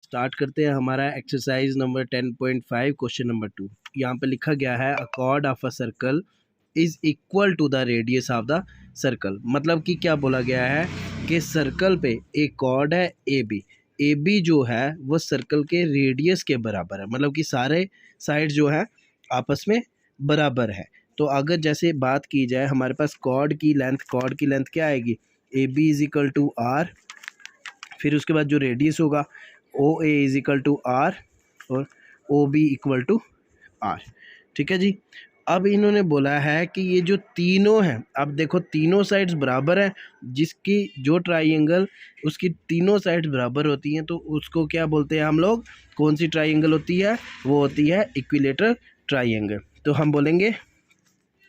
Start करते हैं हमारा एक्सरसाइज नंबर 10.5 क्वेश्चन नंबर 2। यहाँ पे लिखा गया है a chord of a circle is equal to the radius of the circle. मतलब कि क्या बोला गया है कि सर्कल पे एक कॉर्ड है ए बी जो है वो सर्कल के रेडियस के बराबर है, मतलब कि सारे साइड जो है आपस में बराबर है। तो अगर जैसे बात की जाए हमारे पास कॉर्ड की लेंथ क्या आएगी, A B is equal to R, फिर उसके बाद जो रेडियस होगा O A is equal to R और O B equal to R. ठीक है जी। अब इन्होंने बोला है कि ये जो तीनों हैं, अब देखो तीनों साइड्स बराबर हैं, जिसकी जो ट्राइंगल उसकी तीनों साइड्स बराबर होती हैं तो उसको क्या बोलते हैं हम लोग, कौन सी ट्राइंगल होती है, वो होती है इक्विलेटरल ट्राइंगल। तो हम बोलेंगे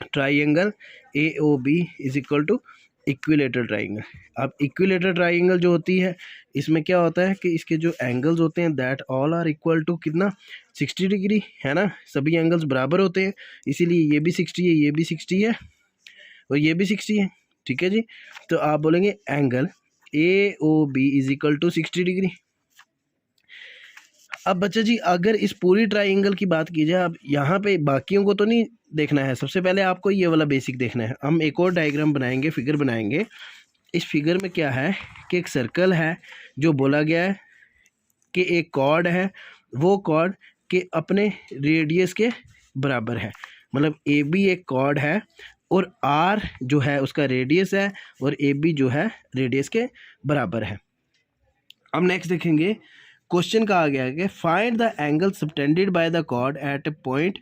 triangle A O B is equal to equilateral triangle. अब इक्विलेटरल ट्राइंगल जो होती है इसमें क्या होता है कि इसके जो एंगल्स होते हैं that all are equal to कितना, 60 डिग्री, है ना। सभी एंगल्स बराबर होते हैं, इसीलिए ये भी 60 है, ये भी 60 है और ये भी 60 है। ठीक है जी। तो आप बोलेंगे angle A O B is equal to 60 degree. अब बच्चा जी अगर इस पूरी ट्राइंगल की बात की जाए, अब यहाँ पे बाकियों को तो नहीं देखना है, सबसे पहले आपको ये वाला बेसिक देखना है। हम एक और डायग्राम बनाएंगे, फिगर बनाएंगे। इस फिगर में क्या है कि एक सर्कल है जो बोला गया है कि एक कॉर्ड है, वो कॉर्ड के अपने रेडियस के बराबर है। मतलब ए बी एक कॉर्ड है और आर जो है उसका रेडियस है और ए बी जो है रेडियस के बराबर है। अब नेक्स्ट देखेंगे, क्वेश्चन कहा गया है कि find the angle subtended by the chord at a point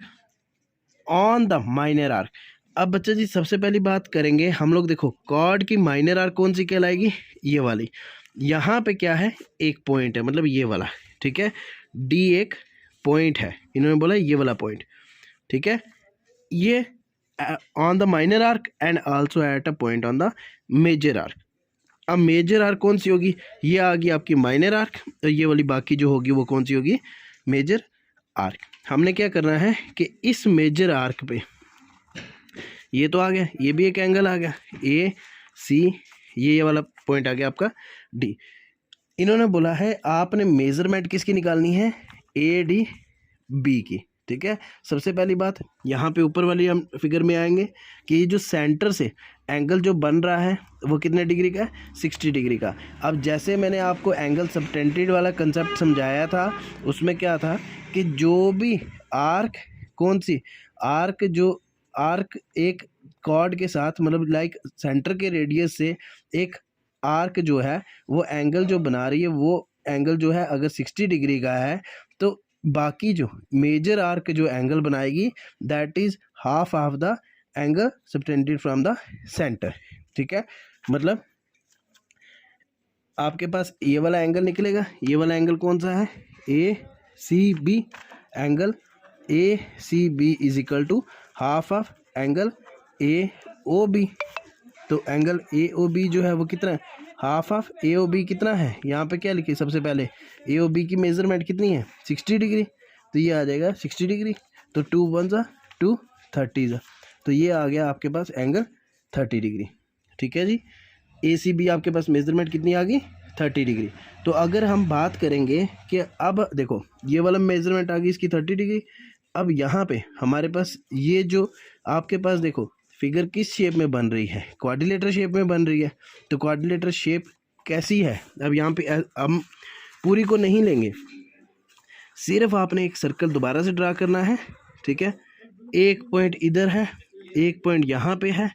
on the minor arc. अब बच्चा जी सबसे पहली बात करेंगे हम लोग, देखो कॉर्ड की माइनर आर्क कौन सी कहलाएगी, ये वाली। यहाँ पे क्या है, एक पॉइंट है, मतलब ये वाला। ठीक है, डी एक पॉइंट है, इन्होंने बोला ये वाला पॉइंट। ठीक है, ये on the minor arc and also at a point on the major arc. अब मेजर आर्क कौन सी होगी, ये आ गई आपकी माइनर आर्क, और ये वाली बाकी जो होगी वो कौन सी होगी, मेजर आर्क। हमने क्या करना है कि इस मेजर आर्क पे ये तो आ गया, ये भी एक एंगल आ गया ए सी, ये वाला पॉइंट आ गया आपका डी। इन्होंने बोला है आपने मेजरमेंट किसकी निकालनी है, ए डी बी की। ठीक है, सबसे पहली बात यहाँ पे ऊपर वाली हम फिगर में आएंगे कि ये जो सेंटर से एंगल जो बन रहा है वो कितने डिग्री का है, 60 डिग्री का। अब जैसे मैंने आपको एंगल सबटेंडेड वाला कंसेप्ट समझाया था, उसमें क्या था कि जो भी आर्क, कौन सी आर्क, जो आर्क एक कॉर्ड के साथ, मतलब लाइक सेंटर के रेडियस से एक आर्क जो है वो एंगल जो बना रही है, वो एंगल जो है अगर 60 डिग्री का है तो बाकी जो मेजर आर्क जो एंगल बनाएगी that is half of the angle subtended from the centre. ठीक है, मतलब आपके पास ये वाला एंगल निकलेगा, ये वाला एंगल कौन सा है, A C B. Angle A C B is equal to half of angle A O B. तो एंगल ए ओ बी जो है वो कितना है, half of A O B कितना है, यहाँ पे क्या लिखिए सबसे पहले, ए ओ बी की मेजरमेंट कितनी है, 60 डिग्री, तो ये आ जाएगा 60 डिग्री। तो 2 1 2 30, तो ये आ गया आपके पास एंगल 30 डिग्री। ठीक है जी, ए सी बी आपके पास मेजरमेंट कितनी आ गई, 30 डिग्री। तो अगर हम बात करेंगे कि अब देखो ये वाला मेजरमेंट आ गई इसकी 30 डिग्री। अब यहाँ पे हमारे पास ये जो आपके पास देखो फिगर किस शेप में बन रही है, क्वाड्रिलेटरल शेप में बन रही है। तो क्वाड्रिलेटरल शेप कैसी है, अब यहाँ पे हम पूरी को नहीं लेंगे, सिर्फ आपने एक सर्कल दोबारा से ड्रा करना है। ठीक है, एक पॉइंट इधर है, एक पॉइंट यहाँ पे है,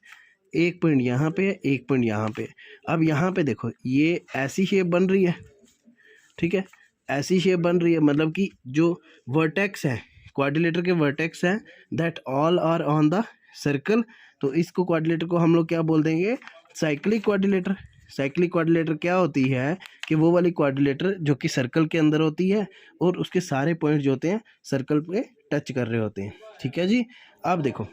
एक पॉइंट यहाँ पे है, एक पॉइंट यहाँ पे। अब यहाँ पे देखो ये ऐसी शेप बन रही है। ठीक है, ऐसी शेप बन रही है, मतलब कि जो वर्टेक्स है, क्वाड्रिलेटर के वर्टेक्स हैं that all are on the circle. तो इसको क्वाड्रिलेटर को हम लोग क्या बोल देंगे, साइक्लिक क्वाड्रिलेटर। साइक्लिक क्वाड्रिलेटर क्या होती है कि वो वाली क्वाड्रिलेटर जो कि सर्कल के अंदर होती है और उसके सारे पॉइंट जो होते हैं सर्कल पे टच कर रहे होते हैं। ठीक है जी। अब देखो,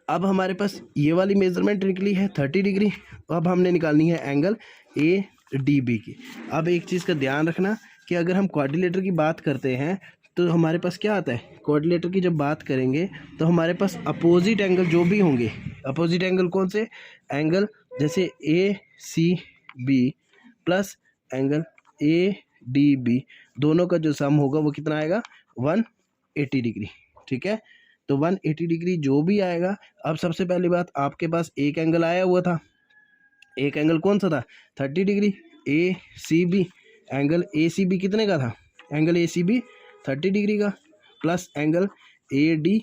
अब हमारे पास ये वाली मेजरमेंट निकली है 30 डिग्री। अब हमने निकालनी है एंगल ए डी बी की। अब एक चीज़ का ध्यान रखना कि अगर हम क्वाड्रिलेटर की बात करते हैं तो हमारे पास क्या आता है, क्वाड्रिलेटर की जब बात करेंगे तो हमारे पास अपोजिट एंगल जो भी होंगे, अपोजिट एंगल कौन से, एंगल जैसे A C B plus angle A D B दोनों का जो सम होगा वो कितना आएगा 180 डिग्री। ठीक है, तो 180 डिग्री जो भी आएगा। अब सबसे पहली बात, आपके पास एक एंगल आया हुआ था, एक एंगल कौन सा था 30 degree A C B. Angle A C B कितने का था, angle A C B 30 degree का, plus angle A D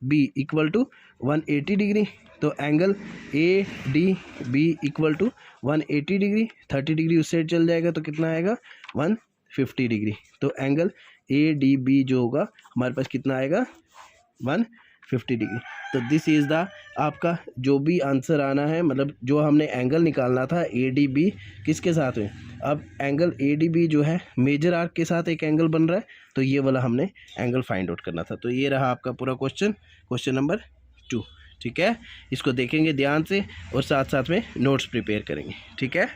B equal to 180 degree. तो angle A D B equal to 180 degree, 30 degree उस साइड चल जाएगा तो कितना आएगा 150 डिग्री। तो एंगल ए डी बी जो होगा हमारे पास कितना आएगा 150 डिग्री। तो दिस इज़ द आपका जो भी आंसर आना है, मतलब जो हमने एंगल निकालना था ए डी बी किसके साथ में। अब एंगल ए डी बी जो है मेजर आर्क के साथ एक एंगल बन रहा है, तो ये वाला हमने एंगल फाइंड आउट करना था। तो ये रहा आपका पूरा क्वेश्चन नंबर 2। ठीक है, इसको देखेंगे ध्यान से और साथ साथ में नोट्स प्रिपेयर करेंगे। ठीक है।